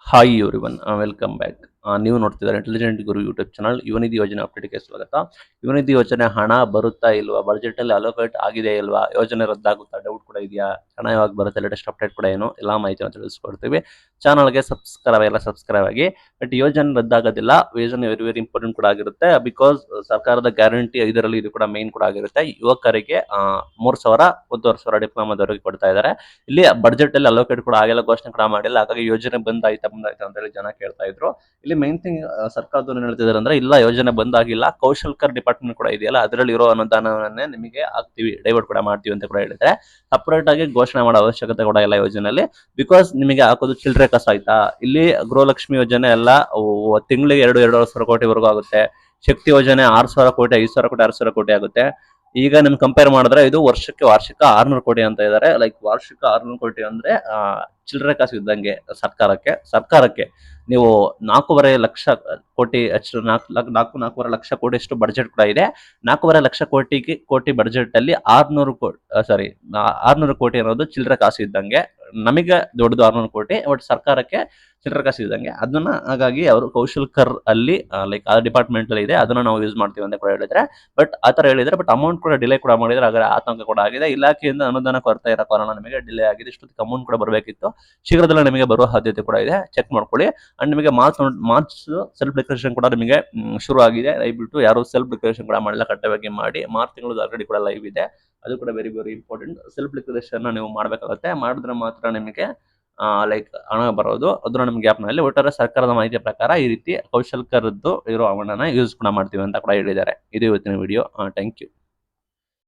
Hi everyone welcome back. ನೀವು ನೋಡ್ತಿದ್ದಾರೆ intelligent ಗುರು YouTube channel. Yuvanidhi ಯೋಜನೆ ಅಪ್ಡೇಟ್ಗೆ ಸ್ವಾಗತ. ಯುವನಿಧಿ ಯೋಜನೆ ಹಣ ಬರುತ್ತಾ ಇಲ್ವಾ, ಬಜೆಟ್ ಅಲ್ಲಿ ಅಲೋಕೇಟ್ ಆಗಿದೆ ಇಲ್ವಾ, ಯೋಜನೆ ರದ್ದಾಗುತ್ತಾ ಡೌಟ್ ಕೂಡ ಇದೆಯಾ, ಹಣ ಯಾವಾಗ ಬರುತ್ತೆ, ಲೇಟೆಸ್ಟ್ ಅಪ್ಡೇಟ್ ಕೂಡ ಏನು ಎಲ್ಲ ಮಾಹಿತಿಯನ್ನು ತಿಳಿಸ್ಕೊಡ್ತೀವಿ. ಚಾನಲ್ಗೆ ಸಬ್ಸ್ಕ್ರೈಬ್ ಆಗಿ. ಬಟ್ ಯೋಜನೆ ರದ್ದಾಗೋದಿಲ್ಲ, ಯೋಜನೆ ವೆರಿ ವೆರಿ ಇಂಪಾರ್ಟೆಂಟ್ ಕೂಡ ಆಗಿರುತ್ತೆ. ಬಿಕಾಸ್ ಸರ್ಕಾರದ ಗ್ಯಾರಂಟಿ ಇದರಲ್ಲಿ ಇದು ಕೂಡ ಮೇನ್ ಕೂಡ ಆಗಿರುತ್ತೆ. ಯುವಕರಿಗೆ 3,000 1,500 ಡಿಪ್ಲೊಮಾದವರೆಗೆ ಕೊಡ್ತಾ ಇದ್ದಾರೆ. ಇಲ್ಲಿ ಬಡ್ಜೆಟ್ ಅಲ್ಲಿ ಅಲೋಕೇಟ್ ಕೂಡ ಆಗಿಲ್ಲ, ಘೋಷಣೆ ಕೂಡ ಮಾಡಿಲ್ಲ. ಹಾಗಾಗಿ ಯೋಜನೆ ಬಂದಾಯ್ತಾ ಅಂತ ಹೇಳಿ ಜನ ಕೇಳ್ತಾ ಇದ್ರು. ಇಲ್ಲಿ ಮೈನ್ ಥಿಂಗ್ ಸರ್ಕಾರದವ್ರು ಏನ್ ಹೇಳ್ತಿದಾರೆ ಅಂದ್ರೆ, ಇಲ್ಲ ಯೋಜನೆ ಬಂದಾಗಿಲ್ಲ, ಕೌಶಲ್ಕರ್ ಡಿಪಾರ್ಟ್ಮೆಂಟ್ ಕೂಡ ಇದೆಯಲ್ಲ ಅದರಲ್ಲಿ ಇರೋ ಅನುದಾನವನ್ನೇ ನಿಮಗೆ ಹಾಕ್ತಿವಿ, ಡೈವರ್ಟ್ ಕೂಡ ಮಾಡ್ತೀವಿ ಅಂತ ಕೂಡ ಹೇಳಿದ್ರೆ. ಸಪರೇಟ್ ಆಗಿ ಘೋಷಣೆ ಮಾಡೋ ಅವಶ್ಯಕತೆ ಕೂಡ ಇಲ್ಲ ಯೋಜನೆಯಲ್ಲಿ. ಬಿಕಾಸ್ ನಿಮಗೆ ಹಾಕೋದು ಚಿಲ್ಲರೆ ಕಸ ಆಯ್ತಾ. ಇಲ್ಲಿ ಗೃಹಲಕ್ಷ್ಮಿ ಯೋಜನೆ ಎಲ್ಲ ತಿಂಗಳಿಗೆ 2-2.5 ಸಾವಿರ ಕೋಟಿವರೆಗೂ ಆಗುತ್ತೆ. ಶಕ್ತಿ ಯೋಜನೆ 6,000 ಕೋಟಿ, 5,000 ಕೋಟಿ, 6,000 ಕೋಟಿ ಆಗುತ್ತೆ. ಈಗ ನಿಮ್ಗೆ ಕಂಪೇರ್ ಮಾಡಿದ್ರೆ ಇದು ವಾರ್ಷಿಕ 600 ಕೋಟಿ ಅಂತ ಇದ್ದಾರೆ. ಲೈಕ್ ವಾರ್ಷಿಕ 600 ಕೋಟಿ ಅಂದ್ರೆ ಚಿಲ್ಲರೆ ಕಾಸು ಇದ್ದಂಗೆ ಸರ್ಕಾರಕ್ಕೆ. ನೀವು 4.5 ಲಕ್ಷ ಕೋಟಿ ಅಷ್ಟು, 4.5 ಲಕ್ಷ ಕೋಟಿ ಅಷ್ಟು ಬಡ್ಜೆಟ್ ಕೂಡ ಇದೆ. 4.5 ಲಕ್ಷ ಕೋಟಿ ಬಡ್ಜೆಟ್ ಅಲ್ಲಿ 600 ಕೋಟಿ ಅನ್ನೋದು ಚಿಲ್ಲರೆ ಕಾಸು ಇದ್ದಂಗೆ. ನಮಗೆ ದೊಡ್ಡದು 600 ಕೋಟಿ, ಬಟ್ ಸರ್ಕಾರಕ್ಕೆ ಚಿಲ್ಲರೆ ಕಾಸು ಇದ್ದಂಗೆ. ಅದನ್ನ ಹಾಗಾಗಿ ಅವರು ಕೌಶಲ್ಕರ್ ಅಲ್ಲಿ ಲೈಕ್ ಆ ಡಿಪಾರ್ಟ್ಮೆಂಟ್ ಅಲ್ಲಿ ಇದೆ, ಅದನ್ನ ನಾವು ಯೂಸ್ ಮಾಡ್ತೀವಿ ಅಂತ ಕೂಡ ಹೇಳಿದ್ರೆ. ಬಟ್ ಆತರ ಹೇಳಿದ್ರೆ, ಬಟ್ ಅಮೌಂಟ್ ಕೂಡ ಡಿಲೇ ಕೂಡ ಮಾಡಿದ್ರೆ, ಹಾಗಾದ್ರೆ ಆತಂಕ ಕೂಡ ಆಗಿದೆ. ಇಲಾಖೆಯಿಂದ ಅನುದಾನ ಕೊರತೆ ಇರೋ ಕಾರಣ ನಿಮಗೆ ಡಿಲೇ ಆಗಿದೆ. ಇಷ್ಟೊತ್ತಿಗೆ ಅಮೌಂಟ್ ಕೂಡ ಬರಬೇಕಿತ್ತು, ಶೀಘ್ರದಲ್ಲೇ ನಿಮಗೆ ಬರುವ ಸಾಧ್ಯತೆ ಕೂಡ ಇದೆ. ಚೆಕ್ ಮಾಡ್ಕೊಳ್ಳಿ. ಅಂಡ್ ನಿಮಗೆ ಮಾರ್ಚ್ ಸೆಲ್ಫ್ ಡಿಕ್ಲರೇಷನ್ ಕೂಡ ನಿಮಗೆ ಶುರು ಆಗಿದೆ. ದಯವಿಟ್ಟು ಯಾರು ಸೆಲ್ಫ್ ಡಿಕ್ಲರೇಷನ್ ಕೂಡ ಮಾಡಿಲ್ಲ, ಕಡ್ಡಾಯವಾಗಿ ಮಾಡಿ. ಮಾರ್ಚ್ ತಿಂಗಳು ಆಲ್ರೆಡಿ ಕೂಡ ಲೈವ್ ಇದೆ, ಅದು ಕೂಡ very very important. Self declaration ನೀವು ಮಾಡಬೇಕಾಗುತ್ತೆ, ಮಾಡಿದ್ರೆ ಮಾತ್ರ ನಿಮಗೆ ಲೈಕ್ ಹಣ ಬರೋದು. ಅದನ್ನ ನಮ್ಗೆ ಗ್ಯಾಪ್ನಲ್ಲಿ ಒಟ್ಟಾರೆ ಸರ್ಕಾರದ ಮಾಹಿತಿಯ ಪ್ರಕಾರ ಈ ರೀತಿ ಕೌಶಲ್ಕರದ್ದು ಇರೋ ಹಣನ ಯೂಸ್ ಕೂಡ ಮಾಡ್ತೀವಿ ಅಂತ ಕೂಡ ಹೇಳಿದ್ದಾರೆ. ಇದು ಇವತ್ತಿನ ವಿಡಿಯೋ. Thank you.